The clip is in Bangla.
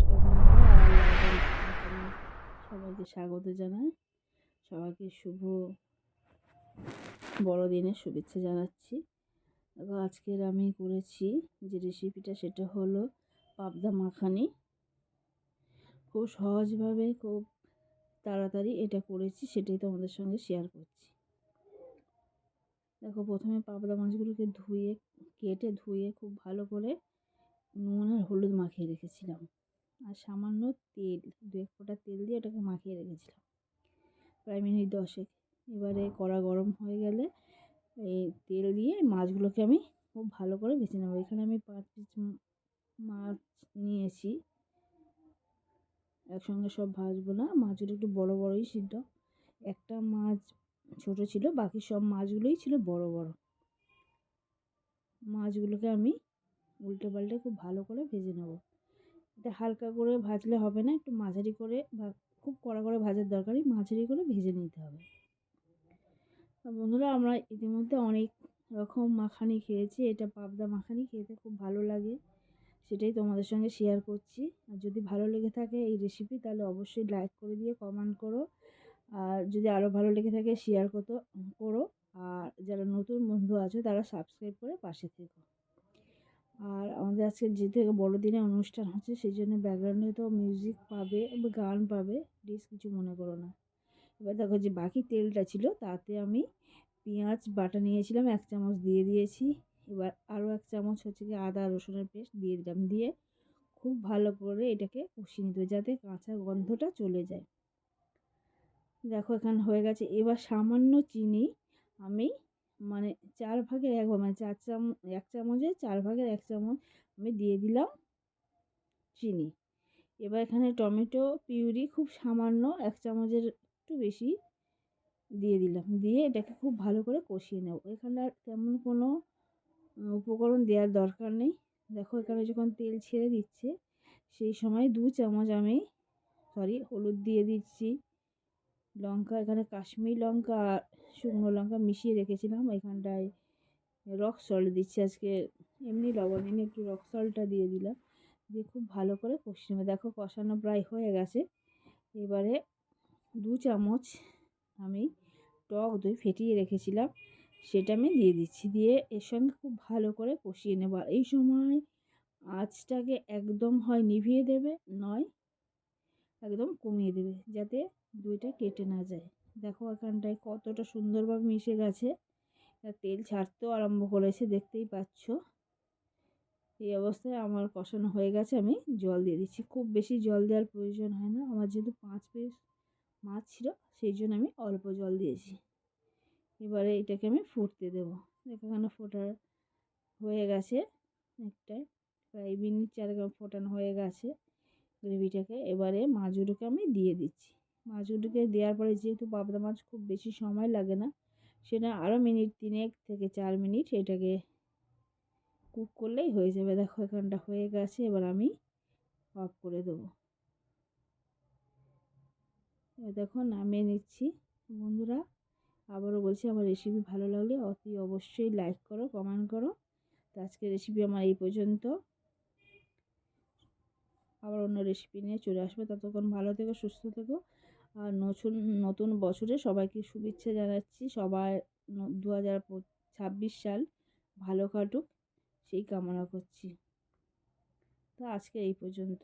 নমস্কার বন্ধুরা, লাইভ অ্যান্ড কুকিং চ্যানেল সবাইকে স্বাগত জানাই। সবাইকে শুভ বড়দিনের শুভেচ্ছা জানাচ্ছি। এবং আজকের আমি করেছি যে রেসিপিটা, সেটা হলো পাবদা মাখানি। খুব সহজভাবে, খুব তাড়াতাড়ি এটা করেছি, সেটাই তোমাদের সঙ্গে শেয়ার করছি। দেখো, প্রথমে পাবদা মাছগুলোকে কেটে ধুয়ে খুব ভালো করে নুন আর হলুদ মাখিয়ে রেখেছিলাম, আর সামান্য তেল, 1 ফোঁটা তেল দিয়ে ওটাকে মাখিয়ে রেখেছিলাম প্রায় মিনিট 10। এবারে কড়া গরম হয়ে গেলে এই তেল দিয়ে মাছগুলোকে আমি খুব ভালো করে ভেজে নেবো। এখানে আমি 5 পিস মাছ নিয়েছি, একসঙ্গে সব ভাজবো না। মাছগুলো একটু বড় বড়ই ছিল, একটা মাছ ছোট ছিল, বাকি সব মাছগুলোই ছিল বড় বড়। মাছগুলোকে আমি উল্টে পাল্টে খুব ভালো করে ভেজে নেবো। এটা হালকা করে ভাজলে হবে না, একটু মাঝারি করে, খুব কড়া করে ভাজার দরকারই, মাঝারি করে ভেজে নিতে হবে। বন্ধুরা, আমরা ইতিমধ্যে অনেক রকম মাখানি খেয়েছি, এটা পাবদা মাখানি খেতে খুব ভালো লাগে, সেটাই তোমাদের সঙ্গে শেয়ার করছি। আর যদি ভালো লেগে থাকে এই রেসিপি, তাহলে অবশ্যই লাইক করে দিয়ে কমেন্ট করো, আর যদি আরও ভালো লেগে থাকে শেয়ার করো। আর যারা নতুন বন্ধু আছে তারা সাবস্ক্রাইব করে পাশে থেকো। আর আমাদের আজকে যেহেতু বড়দিনে অনুষ্ঠান হচ্ছে, সেই জন্য ব্যাকগ্রাউন্ডে তো মিউজিক পাবে, গান পাবে, প্লিজ কিছু মনে করো না। এবার দেখো, যে বাকি তেলটা ছিল তাতে আমি পেঁয়াজ বাটা নিয়েছিলাম, 1 চামচ দিয়ে দিয়েছি। এবার আরও 1 চামচ হচ্ছে কি আদা রসুনের পেস্ট দিয়ে দিলাম, দিয়ে খুব ভালো করে এটাকে কষিয়ে নিতে হবে যাতে কাঁচা গন্ধটা চলে যায়। দেখো, এখানে হয়ে গেছে। এবার সামান্য চিনি আমি 4 ভাগের 1 ভাগ, 1 চামচের 4 ভাগের 1 চামচ আমি দিয়ে দিলাম চিনি। এবার এখানে টমেটো পিউরি খুব সামান্য 1 চামচের একটু বেশি দিয়ে দিলাম, দিয়ে এটাকে খুব ভালো করে কষিয়ে নেব। এখানে আর তেমন কোনো উপকরণ দেওয়ার দরকার নেই। দেখো, এখানে যখন তেল ছেড়ে দিচ্ছে, সেই সময় 2 চামচ আমি হলুদ দিয়ে দিচ্ছি। লঙ্কা, এখানে কাশ্মীরি লঙ্কা আর শুকনো লঙ্কা মিশিয়ে রেখেছিলাম, এখানটায় রক সল্ট দিচ্ছি আজকে, এমনি লবণ এনে একটু রক সল্টটা দিয়ে দিলাম, দিয়ে খুব ভালো করে কষিয়ে নেব। দেখো, কষানো প্রায় হয়ে গেছে। এবারে 2 চামচ আমি টক দই ফেটিয়ে রেখেছিলাম, সেটা আমি দিয়ে দিচ্ছি, দিয়ে এর সঙ্গে খুব ভালো করে কষিয়ে নেব। আর এই সময় আঁচটাকে একদম হয় নিভিয়ে দেবে, নয় একদম কমিয়ে দেবে, যাতে দইটা কেটে না যায়। দেখো, এখানটায় কতটা সুন্দরভাবে মিশে গেছে, তেল ছাড়তেও আরম্ভ করেছে, দেখতেই পাচ্ছ। এই অবস্থায় আমার কষানো হয়ে গেছে, আমি জল দিয়ে দিচ্ছি। খুব বেশি জল দেওয়ার প্রয়োজন হয় না, আমার যেহেতু 5 পিস মাছ ছিল, সেই জন্য আমি অল্প জল দিয়েছি। এবারে এটাকে আমি ফুটতে দেবো। এখানে ফোটা হয়ে গেছে, অনেকটাই, প্রায় মিনিট 4 ফোটানো হয়ে গেছে গ্রেভিটাকে। এবারে মাছগুলোকে আমি দিয়ে দিচ্ছি। মাছগুলোকে দেওয়ার পরে, যেহেতু পাবদা মাছ খুব বেশি সময় লাগে না, সেটা আরও মিনিট 3 থেকে 4 মিনিট এটাকে কুক করলেই হয়ে যাবে। দেখো, এখানটা হয়ে গেছে, এবার আমি অফ করে দেবো। দেখো, নামিয়ে নিচ্ছি। বন্ধুরা, আবারও বলছি, আমার রেসিপি ভালো লাগলে অতি অবশ্যই লাইক করো, কমেন্ট করো। তো আজকের রেসিপি আমার এই পর্যন্ত, আবার অন্য রেসিপি নিয়ে চলে আসবে। ততক্ষণ ভালো থেকো, সুস্থ থেকো। আর নতুন বছরে সবাইকে শুভেচ্ছা জানাচ্ছি। সবাই 2026 সাল ভালো কাটুক, সেই কামনা করছি। তো আজকে এই পর্যন্ত।